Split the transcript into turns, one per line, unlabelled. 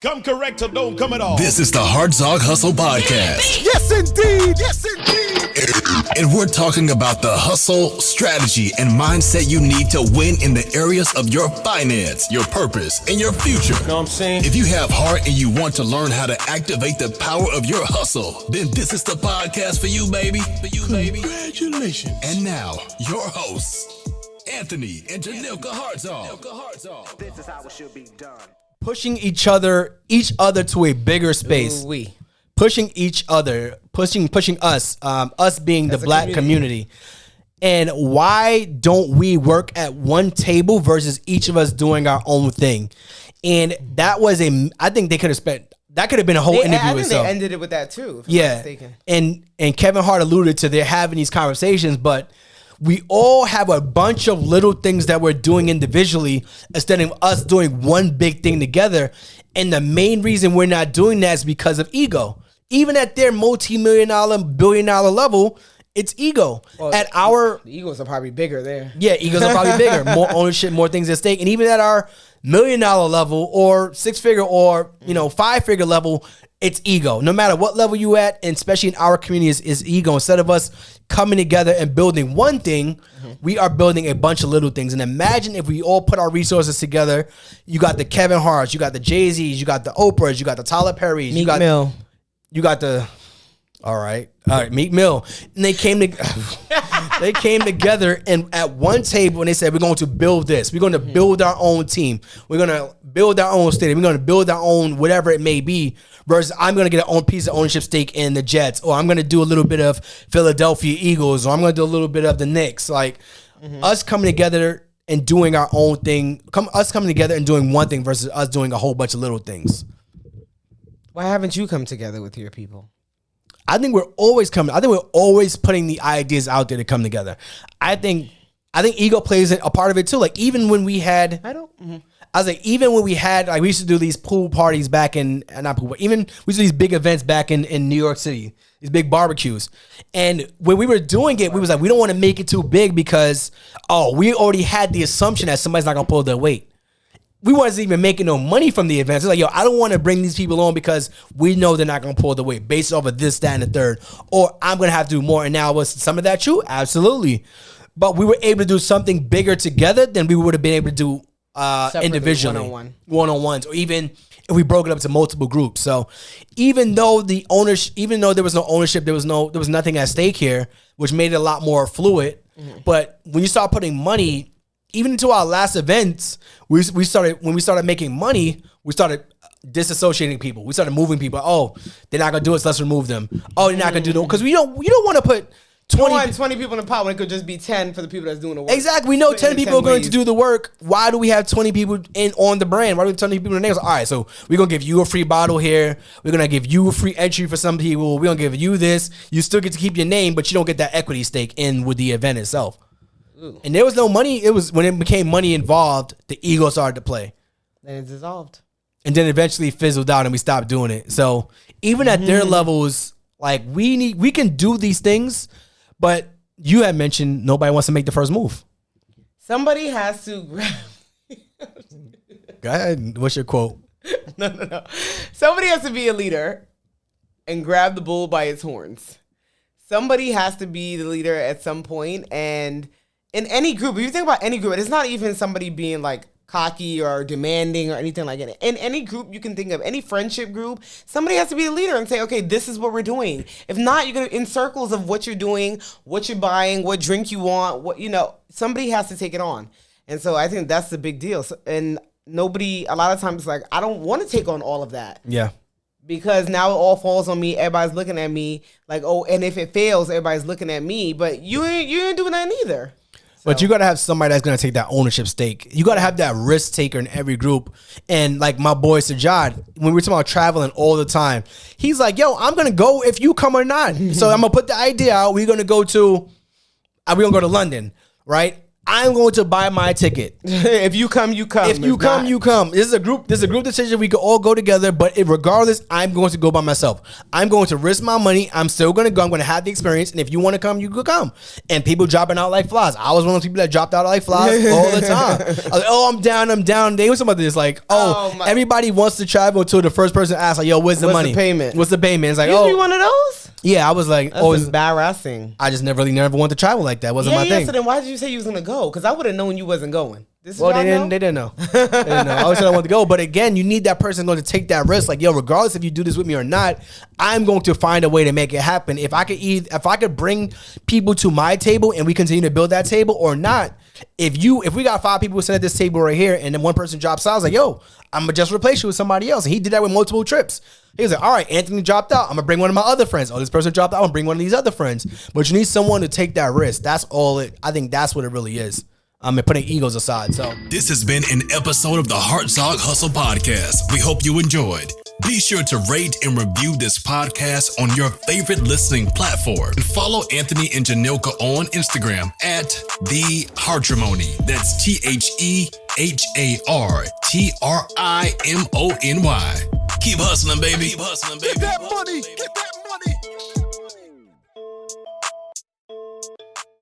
Come correct or don't come at all.
This is the Hartzog Hustle Podcast.
Yes, indeed. Yes, indeed.
And we're talking about the hustle, strategy, and mindset you need to win in the areas of your finance, your purpose, and your future.
Know what I'm saying?
If you have heart and you want to learn how to activate the power of your hustle, then this is the podcast for you, baby. For you, baby.
Congratulations.
And now, your hosts, Anthony and Janilka Hartzog.
This is how it should be done.
Pushing each other to a bigger space.
Ooh-wee.
Pushing each other, pushing us, us being the black community. And why don't we work at one table versus each of us doing our own thing? And that was I think they could have spent, that could have been a whole interview
I think
itself.
they ended it with that too, if I'm not mistaken.
And Kevin Hart alluded to they're having these conversations, but we all have a bunch of little things that we're doing individually instead of us doing one big thing together. And the main reason we're not doing that is because of ego. Even at their multi-million-dollar, billion-dollar level, it's ego.
Well,
at our
the egos are probably bigger there.
Yeah, egos are probably bigger. More ownership, more things at stake. And even at our $1 million level or six-figure or, five-figure level, it's ego. No matter what level you at, and especially in our community, is ego. Instead of us coming together and building one thing, we are building a bunch of little things. And imagine if we all put our resources together. You got the Kevin Harts, you got the Jay-Z's, you got the Oprahs, you got the Tyler Perry's,
Meek Mill.
You got the all right, Meek Mill. And they came together and at one table and they said, we're going to build this. We're going to build our own team. We're going to build our own stadium. We're going to build our own whatever it may be versus I'm going to get an own piece of ownership stake in the Jets, or I'm going to do a little bit of Philadelphia Eagles, or I'm going to do a little bit of the Knicks. Like us coming together and doing our own thing, us coming together and doing one thing versus us doing a whole bunch of little things.
Why haven't you come together with your people?
I think we're always putting the ideas out there to come together. I think ego plays a part of it too. Like even when we had, even when we had, like we used to do these pool parties back in, not pool, but even we used to do these big events back in New York City, these big barbecues. And when we were doing it, we was like, we don't want to make it too big because, we already had the assumption that somebody's not going to pull their weight. We wasn't even making no money from the events. It's like, I don't want to bring these people on because we know they're not going to pull the weight based off of this, that, and the third. Or I'm going to have to do more. And now was some of that true? Absolutely. But we were able to do something bigger together than we would have been able to do individually. One-on-ones. Or even if we broke it up to multiple groups. So even though there was no ownership, there was nothing at stake here, which made it a lot more fluid. Mm-hmm. But when you start putting money, even into our last events, when we started making money, we started disassociating people. We started moving people. They're not gonna do it, so let's remove them. They're not gonna do it because you don't want to put
20 people in the pot when it could just be 10 for the people that's doing the work.
Exactly. We know 10 people are going to do the work. Why do we have 20 people on the brand? Why do we have 20 people in the names? All right, so we're gonna give you a free bottle here. We're gonna give you a free entry for some people. We're gonna give you this. You still get to keep your name, but you don't get that equity stake in with the event itself. Ooh. And there was no money. It was when it became money involved, the ego started to play.
Then it dissolved.
And then eventually fizzled out and we stopped doing it. So even at their levels, like we can do these things, but you had mentioned nobody wants to make the first move.
Somebody has to grab.
Go ahead. What's your quote?
No. Somebody has to be a leader and grab the bull by its horns. Somebody has to be the leader at some point, and in any group, if you think about any group, it's not even somebody being like cocky or demanding or anything like that. In any group you can think of, any friendship group, somebody has to be a leader and say, okay, this is what we're doing. If not, you're going to in circles of what you're doing, what you're buying, what drink you want, somebody has to take it on. And so I think that's the big deal. So, and nobody, a lot of times, like, I don't want to take on all of that.
Yeah.
Because now it all falls on me. Everybody's looking at me like, and if it fails, everybody's looking at me. But you ain't doing that either.
But you got to have somebody that's going to take that ownership stake. You got to have that risk taker in every group. And like my boy Sajad, when we're talking about traveling all the time, he's like, I'm going to go if you come or not. So I'm going to put the idea out. We're going to go to London, right? I'm going to buy my ticket.
If you come, you come.
If you come, you come. This is a group decision. We could all go together, but regardless, I'm going to go by myself. I'm going to risk my money. I'm still going to go. I'm going to have the experience. And if you want to come, you could come. And people dropping out like flies. I was one of those people that dropped out like flies all the time. I was like, oh, I'm down. They was talking about this like, everybody wants to travel until the first person asks like, yo, what's the money?
The payment?
What's the payment? It's like,
you be one of those?
Yeah, I was like,
That's embarrassing.
I just never wanted to travel like that. Wasn't my thing.
So then why did you say you was going to go? Because I would have known you wasn't going.
They didn't know. I always said I wanted to go. But again, you need that person going to take that risk. Like, yo, regardless if you do this with me or not, I'm going to find a way to make it happen. If I could bring people to my table and we continue to build that table or not, if we got 5 people sitting at this table right here and then one person drops out, I was like, yo, I'm going to just replace you with somebody else. And he did that with multiple trips. He was like, all right, Anthony dropped out. I'm going to bring one of my other friends. Oh, this person dropped out. I'm going to bring one of these other friends. But you need someone to take that risk. That's all I think that's what it really is. Putting egos aside. So
this has been an episode of the Hartzog Hustle Podcast. We hope you enjoyed. Be sure to rate and review this podcast on your favorite listening platform. And follow Anthony and Janilka on Instagram at The Hartrimony. That's TheHartrimony. Keep hustling, baby.
Get that money. Get that money.